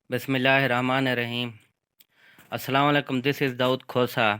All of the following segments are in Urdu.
Bismillahirrahmanirrahim. Assalamu alaikum. This is Daud Khosa.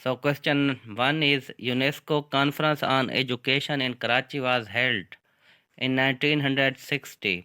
So question 1 is UNESCO Conference on Education in Karachi was held in 1960।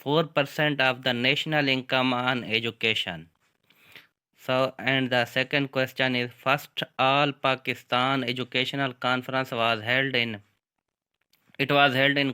4% of the national income on education। So and the second question is first all Pakistan educational conference was held in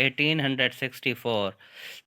1864।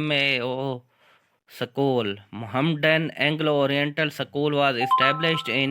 MAO School Mohammedan Anglo Oriental School was established in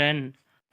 10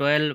12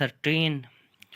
13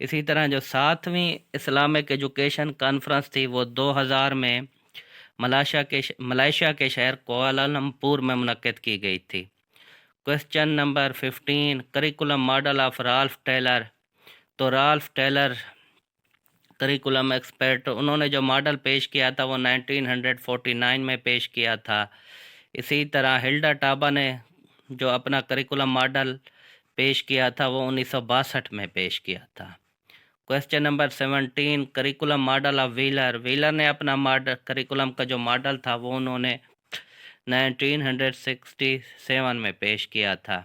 اسی طرح جو 7ویں اسلامک ایجوکیشن کانفرنس تھی وہ 2000 میں ملائیشیا کے شہر کوالالمپور میں منعقد کی گئی تھی۔ Question number 15 curriculum model of Ralph Tyler. تو رالف ٹیلر کریکولم ایکسپرٹ، انہوں نے جو ماڈل پیش کیا تھا وہ 1949 میں پیش کیا تھا۔ اسی طرح ہلڈا ٹابا نے جو اپنا کریکولم ماڈل پیش کیا تھا وہ 1962 میں پیش کیا تھا۔ Question number 17 curriculum model of wheeler نے اپنا کریکولم کا جو ماڈل تھا وہ انہوں نے 1967 میں پیش کیا تھا۔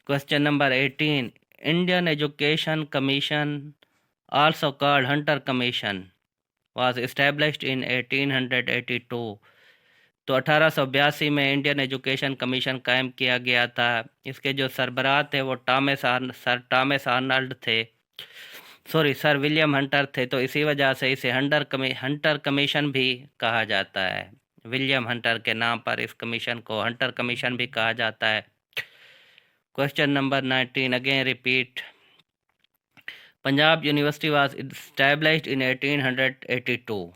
Question number 18 Indian education commission also called Hunter Commission was established in 1882۔ تو 1882 میں انڈین ایجوکیشن کمیشن قائم کیا گیا تھا۔ اس کے جو سربراہ تھے وہ سر ولیم ہنٹر تھے، تو اسی وجہ سے اسے ہنٹر کمیشن بھی کہا جاتا ہے۔ ولیم ہنٹر کے نام پر اس کمیشن کو ہنٹر کمیشن بھی کہا جاتا ہے۔ Question number 19 again repeat. Punjab university was established in 1882۔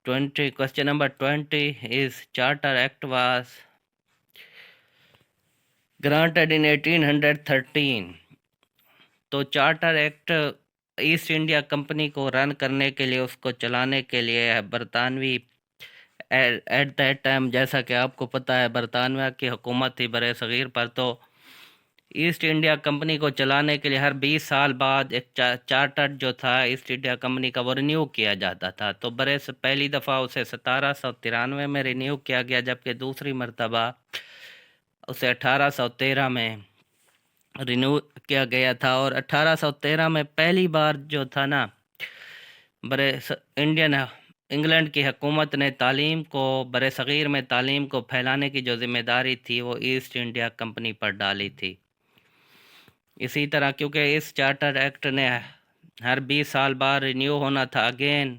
20 question number 20 is Charter Act was granted in 1813۔ تو charter act East India company کو رن کرنے کے لیے، اس کو چلانے کے لیے برطانوی ایٹ دیٹ ٹائم، جیسا کہ آپ کو پتہ ہے برطانیہ کی حکومت تھی برِ صغیر پر، تو ایسٹ انڈیا کمپنی کو چلانے کے لیے ہر 20 سال بعد ایک چارٹر جو تھا ایسٹ انڈیا کمپنی کا وہ رینیو کیا جاتا تھا۔ تو پہلی دفعہ اسے 1793 میں رینیو کیا گیا، جبکہ دوسری مرتبہ اسے 1813 میں رینیو کیا گیا تھا۔ اور 1813 میں پہلی بار جو تھا نا انگلینڈ کی حکومت نے تعلیم کو برِ صغیر میں تعلیم کو پھیلانے کی جو ذمہ داری تھی وہ ایسٹ انڈیا کمپنی پر ڈالی تھی۔ اسی طرح کیونکہ اس چارٹر ایکٹ نے ہر 20 سال بعد رینیو ہونا تھا اگین،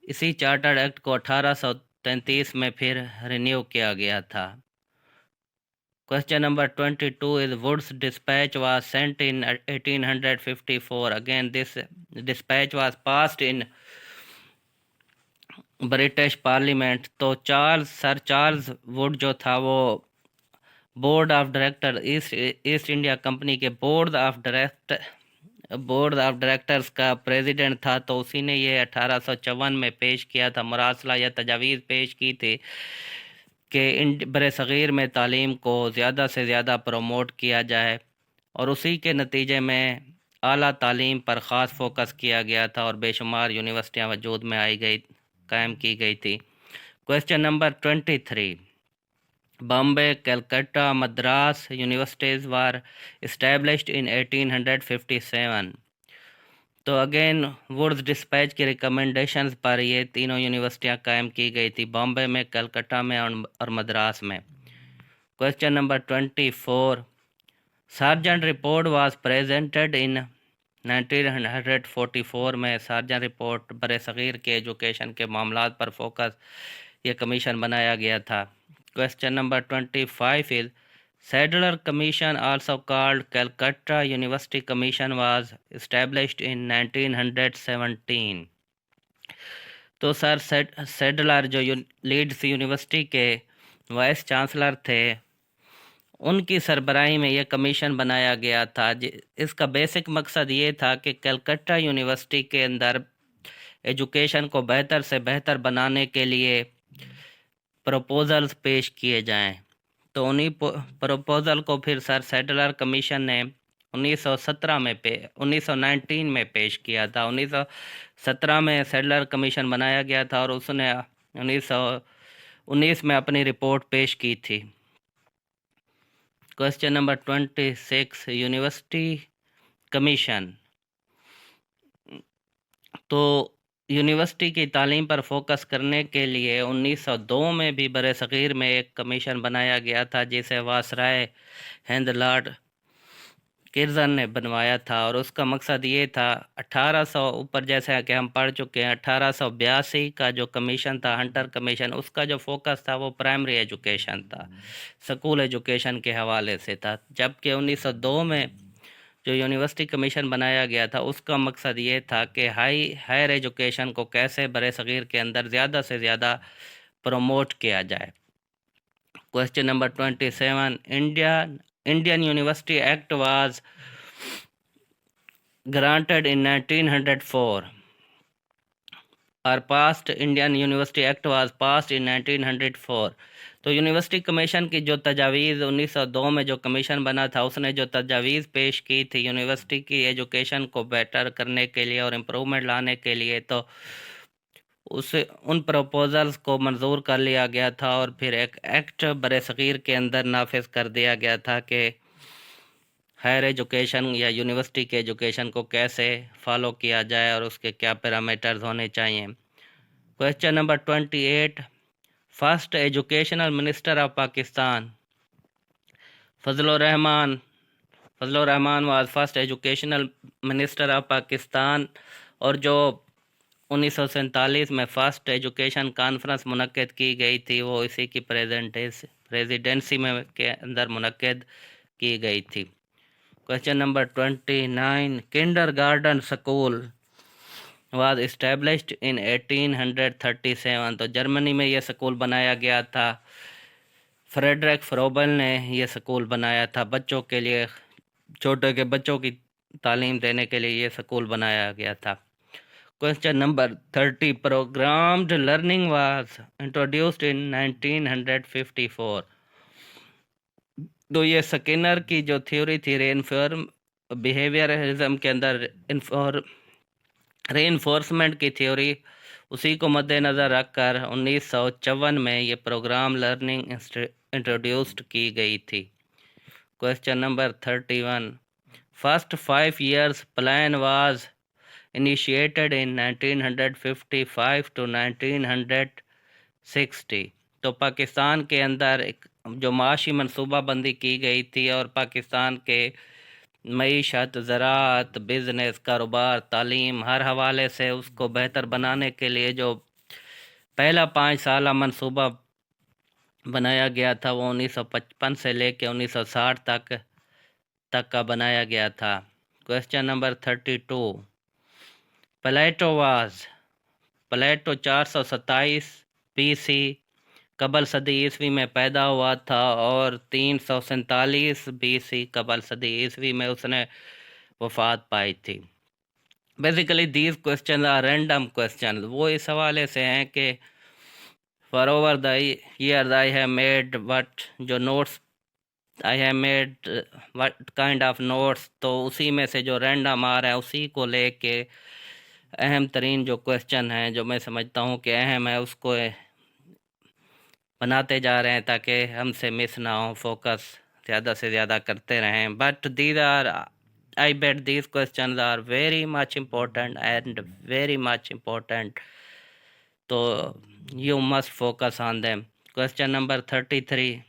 اسی چارٹر ایکٹ کو 1833 میں پھر رینیو کیا گیا تھا۔ Question number 22 is Wood's dispatch was sent in 1854۔ Again this dispatch was passed in British Parliament۔ تو سر چارلز ووڈ جو تھا وہ board of director East India company کے بورڈ آف ڈائریکٹرز کا پریزیڈنٹ تھا، تو اسی نے یہ 1854 میں پیش کیا تھا، مراسلہ یا تجاویز پیش کی تھی کہ برِ صغیر میں تعلیم کو زیادہ سے زیادہ پروموٹ کیا جائے، اور اسی کے نتیجے میں اعلیٰ تعلیم پر خاص فوکس کیا گیا تھا اور بے شمار یونیورسٹیاں وجود میں قائم کی گئی تھی۔ Question number 23 Bombay, Calcutta, Madras universities were established in 1857۔ تو اگین ووڈز ڈسپیچ کی ریکمنڈیشنز پر یہ تینوں یونیورسٹیاں قائم کی گئی تھی، بامبے میں، کلکتہ میں اور مدراس میں۔ Question number 24 Sargent report was presented in 1944 میں۔ سارجنٹ رپورٹ برِ صغیر کے ایجوکیشن کے معاملات پر فوکس یہ کمیشن بنایا گیا تھا۔ Question number 25 is Sadler Commission, also called Calcutta University Commission, was established in 1917۔ تو سر سیڈلر جو لیڈز یونیورسٹی کے وائس چانسلر تھے، ان کی سربراہی میں یہ کمیشن بنایا گیا تھا۔ اس کا بیسک مقصد یہ تھا کہ کلکتہ یونیورسٹی کے اندر ایجوکیشن کو بہتر سے بہتر بنانے کے لیے پروپوزلز پیش کیے جائیں۔ تو انہی پروپوزل کو پھر سر سیڈلر کمیشن نے 1919 میں پیش کیا تھا۔ 1917 میں سیڈلر کمیشن بنایا گیا تھا اور اس نے 1919 میں اپنی رپورٹ پیش کی تھی۔ Question number 26 university commission. تو یونیورسٹی کی تعلیم پر فوکس کرنے کے لیے 1902 میں بھی برِ صغیر میں ایک کمیشن بنایا گیا تھا، جسے واسرائے ہند لارڈ کرزن نے بنوایا تھا، اور اس کا مقصد یہ تھا 1800 اوپر جیسا کہ ہم پڑھ چکے ہیں 1882 کا جو کمیشن تھا ہنٹر کمیشن، اس کا جو فوکس تھا وہ پرائمری ایجوکیشن تھا، سکول ایجوکیشن کے حوالے سے تھا، جبکہ 1902 میں جو یونیورسٹی کمیشن بنایا گیا تھا اس کا مقصد یہ تھا کہ ہائر ایجوکیشن کو کیسے برِ صغیر کے اندر زیادہ سے زیادہ پروموٹ کیا جائے۔ Question number 27. Indian University Act was granted in 1904 or passed. Indian University Act was passed in 1904. تو یونیورسٹی کمیشن کی جو تجاویز 1902 میں جو کمیشن بنا تھا اس نے جو تجاویز پیش کی تھی یونیورسٹی کی ایجوکیشن کو بیٹر کرنے کے لیے اور امپرومنٹ لانے کے لیے، تو ان پروپوزلز کو منظور کر لیا گیا تھا اور پھر ایک ایکٹ برِ صغیر کے اندر نافذ کر دیا گیا تھا کہ ہائر ایجوکیشن یا یونیورسٹی کے ایجوکیشن کو کیسے فالو کیا جائے اور اس کے کیا پیرامیٹرز ہونے چاہیے۔ Question number 28. First educational minister of Pakistan. Fazl ur Rahman was first educational minister of Pakistan, اور جو 1947 میں فرسٹ ایجوکیشن کانفرنس منعقد کی گئی تھی وہ اسی کی پریزیڈنسی میں کے اندر منعقد کی گئی تھی۔ Question number 29. Kinder garden school was established in 1837. تو جرمنی میں یہ سکول بنایا گیا تھا، فریڈرک فروبل نے یہ سکول بنایا تھا، بچوں کے لیے، چھوٹے کے بچوں کی تعلیم دینے کے لیے یہ سکول بنایا گیا تھا۔ Question number 30. Programmed learning was introduced in 1954. تو یہ سکینر کی جو تھیوری تھی بیہیویئرزم کے اندر ری انفورسمنٹ کی تھیوری، اسی کو مد نظر رکھ کر 1954 میں یہ پروگرام لرننگ انٹروڈیوسڈ کی گئی تھی۔ Question number 31. First 5 years plan was initiated in 1955 to 1960. تو پاکستان کے اندر ایک جو معاشی منصوبہ بندی کی گئی تھی اور پاکستان کے معیشت، زراعت، بزنس، کاروبار، تعلیم، ہر حوالے سے اس کو بہتر بنانے کے لیے جو پہلا 5 سالہ منصوبہ بنایا گیا تھا وہ 1955 سے لے کے 1960 تک کا بنایا گیا تھا۔ Question number 32. پلیٹو 427 BC قبل صدی عیسوی میں پیدا ہوا تھا اور 347 BC قبل صدی عیسوی میں اس نے وفات پائی تھی۔ Basically these question are random question, وہ اس حوالے سے ہیں کہ for over the years I have made جو notes I have made what kind of notes, تو اسی میں سے جو رینڈم آ رہا ہے اسی کو لے کے اہم ترین جو کویسچن ہیں جو میں سمجھتا ہوں کہ اہم ہے اس کو بناتے جا رہے ہیں تاکہ ہم سے مس نہ ہو، فوکس زیادہ سے زیادہ کرتے رہیں۔ But I bet these questions are very much important and very much important. So you must focus on them. Question number 33.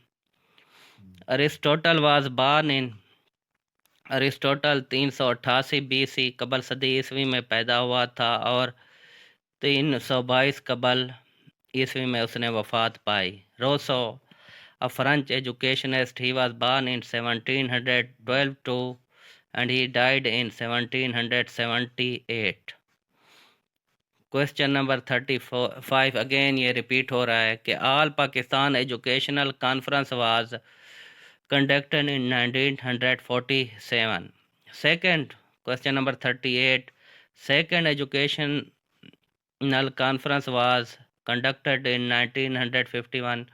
Aristotle was born in 388 BC قبل صدی عیسوی میں پیدا ہوا تھا اور 322 قبل عیسوی میں اس نے وفات پائی۔ Rousseau a French educationist, he was born in 1712 too and he died in 1778. Question number 35. Again یہ repeat ہو رہا ہے کہ All Pakistan Educational Conference was conducted in 1947. Second, question number 38. Second Educational Conference was conducted in 1951.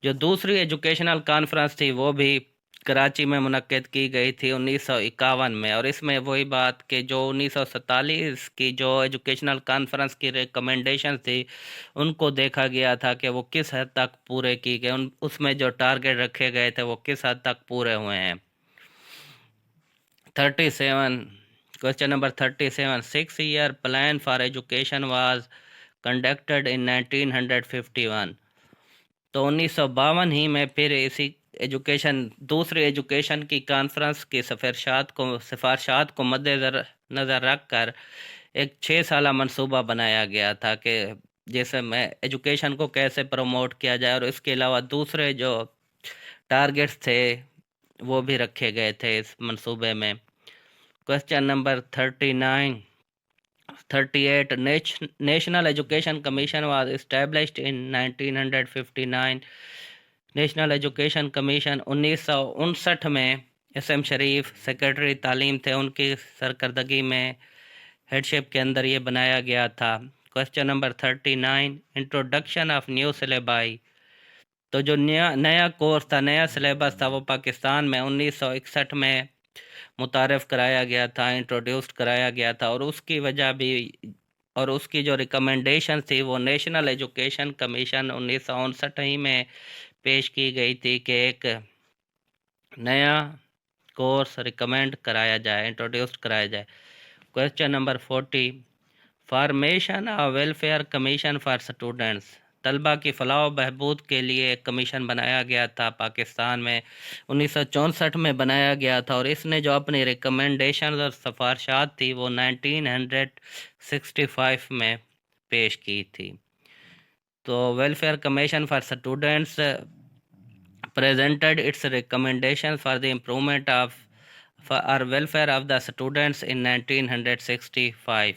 جو دوسری ایجوکیشنل کانفرنس تھی وہ بھی کراچی میں منعقد کی گئی تھی 1951 میں، اور اس میں وہی بات کہ جو 1947 کی جو ایجوکیشنل کانفرنس کی ریکمنڈیشن تھی ان کو دیکھا گیا تھا کہ وہ کس حد تک پورے کی گئے، اس میں جو ٹارگٹ رکھے گئے تھے وہ کس حد تک پورے ہوئے ہیں۔ 37. Question number 37. 6-year plan for education was conducted in 1951. تو 1952 ہی میں پھر اسی ایجوکیشن دوسری ایجوکیشن کی کانفرنس کی سفارشات کو مد نظر رکھ کر ایک 6 سالہ منصوبہ بنایا گیا تھا کہ جیسے میں ایجوکیشن کو کیسے پروموٹ کیا جائے، اور اس کے علاوہ دوسرے جو ٹارگیٹس تھے وہ بھی رکھے گئے تھے اس منصوبے میں۔ Question number 38 national education commission was established in 1959۔ National education commission 1959 میں ایس ایم شریف سیکرٹری تعلیم تھے، ان کی سرکردگی میں ہیڈ شپ کے اندر یہ بنایا گیا تھا۔ Question number 39 introduction of new syllabi. تو جو نیا کورس تھا، نیا سلیبس تھا، وہ پاکستان میں 1961 میں متعارف کرایا گیا تھا، انٹروڈیوسڈ کرایا گیا تھا، اور اس کی وجہ بھی اور اس کی جو ریکمنڈیشن تھی وہ نیشنل ایجوکیشن کمیشن 1959 ہی میں پیش کی گئی تھی کہ ایک نیا کورس ریکمینڈ کرایا جائے، انٹروڈیوسڈ کرایا جائے۔ Question number 40 formation of welfare commission for students. طلبہ کی فلاح و بہبود کے لیے ایک کمیشن بنایا گیا تھا پاکستان میں، 1964 میں بنایا گیا تھا، اور اس نے جو اپنی ریکمنڈیشنز اور سفارشات تھی وہ 1965 میں پیش کی تھی۔ تو welfare commission for students presented its recommendations for the improvement of or welfare of the students in 1965۔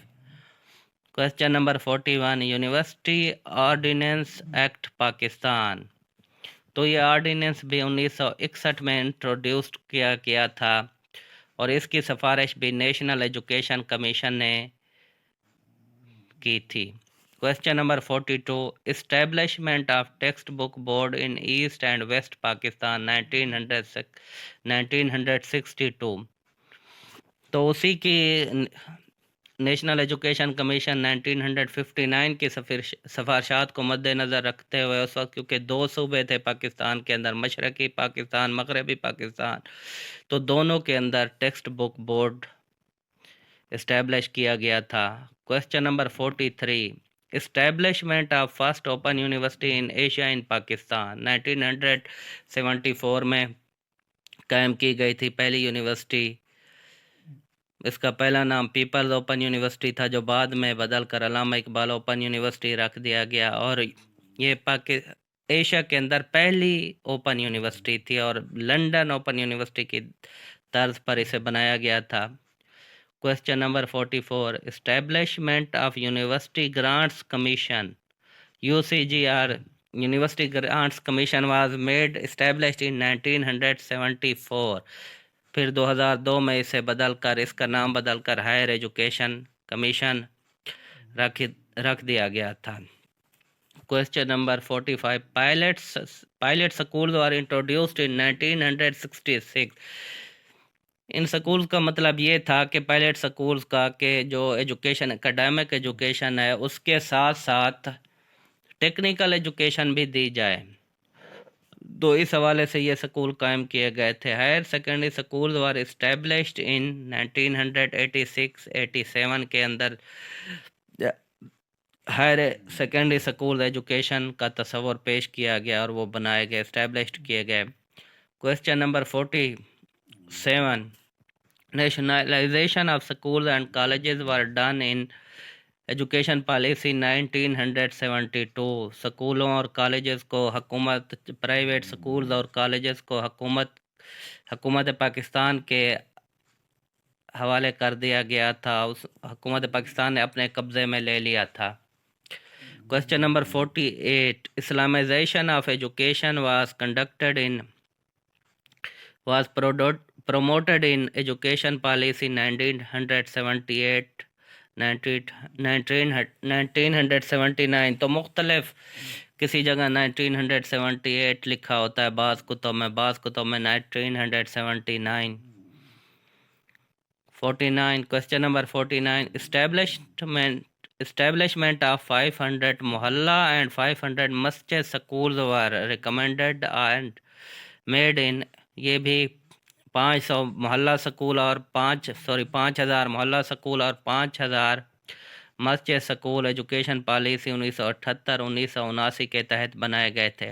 Question number 41 university ordinance act Pakistan. تو یہ آرڈیننس بھی 1961 میں انٹروڈیوسڈ کیا گیا تھا، اور اس کی سفارش بھی نیشنل ایجوکیشن کمیشن نے کی تھی۔ Question number 42 establishment of textbook board in east and west Pakistan 1962۔ تو اسی کی نیشنل ایجوکیشن کمیشن 1959 کی سفارشات کو مد نظر رکھتے ہوئے، اس وقت کیونکہ 2 صوبے تھے پاکستان کے اندر، مشرقی پاکستان، مغربی پاکستان، تو دونوں کے اندر ٹیکسٹ بک بورڈ اسٹیبلش کیا گیا تھا۔ Question number 43 establishment of first open university in Asia in Pakistan 1974 میں قائم کی گئی تھی پہلی یونیورسٹی۔ اس کا پہلا نام پیپلز اوپن یونیورسٹی تھا، جو بعد میں بدل کر علامہ اقبال اوپن یونیورسٹی رکھ دیا گیا، اور یہ ایشیا کے اندر پہلی اوپن یونیورسٹی تھی، اور لنڈن اوپن یونیورسٹی کی طرز پر اسے بنایا گیا تھا۔ Question number 44 establishment of university grants commission UCGR university grants commission was made established in 1974۔ پھر 2002 میں اسے بدل کر اس کا نام بدل کر ہائر ایجوکیشن کمیشن رکھ دیا گیا تھا۔ Question number 45 pilot schools are introduced in 1966۔ ان سکولز کا مطلب یہ تھا کہ پائلٹ سکولز کا کہ جو ایجوکیشن اکیڈمک ایجوکیشن ہے اس کے ساتھ ساتھ ٹیکنیکل ایجوکیشن بھی دی جائے، تو اس حوالے سے یہ سکول قائم کیے گئے تھے۔ Higher secondary schools were established in 1986-87 کے اندر ہائر سیکنڈری سکول ایجوکیشن کا تصور پیش کیا گیا اور وہ بنائے گئے، اسٹیبلشڈ کیے گئے۔ Question number 47 nationalisation of school and colleges were done in education policy 1972۔ سکولوں اور کالجز کو حکومت، پرائیویٹ سکولز اور کالجز کو حکومت پاکستان کے حوالے کر دیا گیا تھا، حکومت پاکستان نے اپنے قبضے میں لے لیا تھا۔ Question number 48 Islamisation of education was promoted in education policy 1979۔ تو مختلف کسی جگہ 1978 لکھا ہوتا ہے، بعض کتب میں 1979۔ 49 کوسچن نمبر 49 اسٹیبلشمنٹ آف 500 محلہ and 500 Masjid schools were recommended and made in. یہ بھی 500 محلہ سکول اور 5000 محلہ سکول اور 5000 مسجد سکول ایجوکیشن پالیسی 1978-1979 کے تحت بنائے گئے تھے۔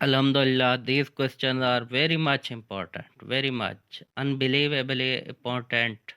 Alhamdulillah, these questions are very much important, very much, unbelievably important.